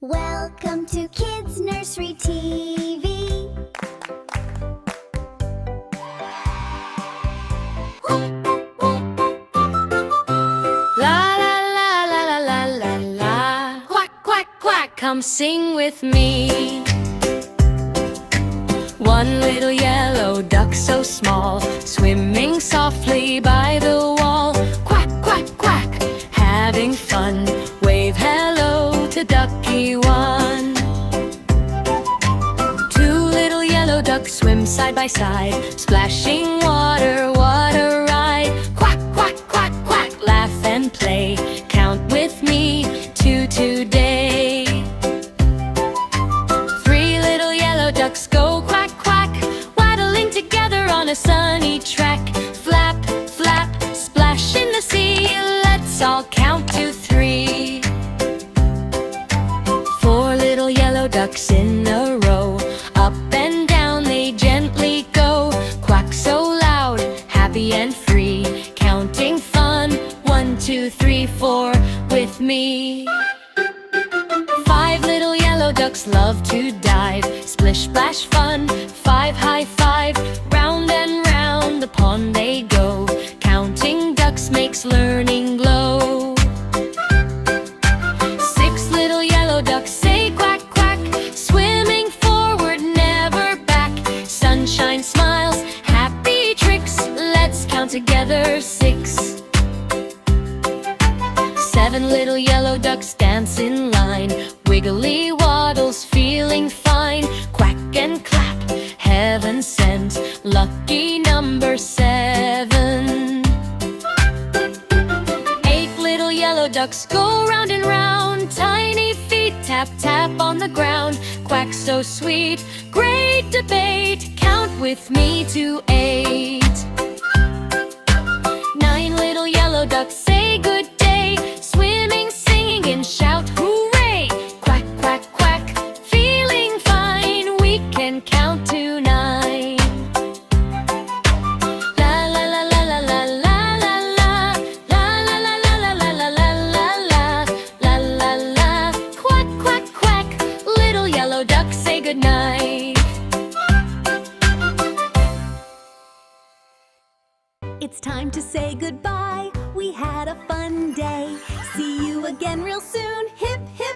Welcome to Kids Nursery TV. La la la la la la la la. Quack quack quack, come sing with me. One little yellow duck so small, swimming softly by the wall. Quack quack quack, having fun. Wave hello to Ducky One. Two little yellow ducks swim side by side, splashing water, what a ride. Quack quack quack quack, laugh and play. Count with me, two today. Three little yellow ducks go quack quack, waddling together on a sunny track. Flap flap, splash in the sea. Let's all count to three. Four little yellow ducks in a row, up and down they gently go. Quack so loud, happy and free, counting fun. 1, 2, 3, 4 with me. Five little yellow ducks love to dive, splish splash fun. Five high five, round and round the pond they go. Counting ducks makes learning glow. Six little yellow ducks say quack quack, swimming forward never back. Sunshine smiles, happy tricks, let's count together 6. Seven little yellow ducks dance in line, wiggly waddles, feeling fine. Quack and clap, heaven sent, lucky number 7. Eight little yellow ducks go round and round, tiny feet tap tap on the ground. Quack so sweet, great debate, count with me to 8. Nine little yellow ducks say good day, swimming, singing and shout hooray. Quack quack quack, feeling fine, we can count to 9. La la la la la la la la la, la la la la la la la la la, la la la. Quack quack quack, little yellow ducks say goodnight. It's time to say goodbye. We had a fun day. See you again real soon. Hip hip.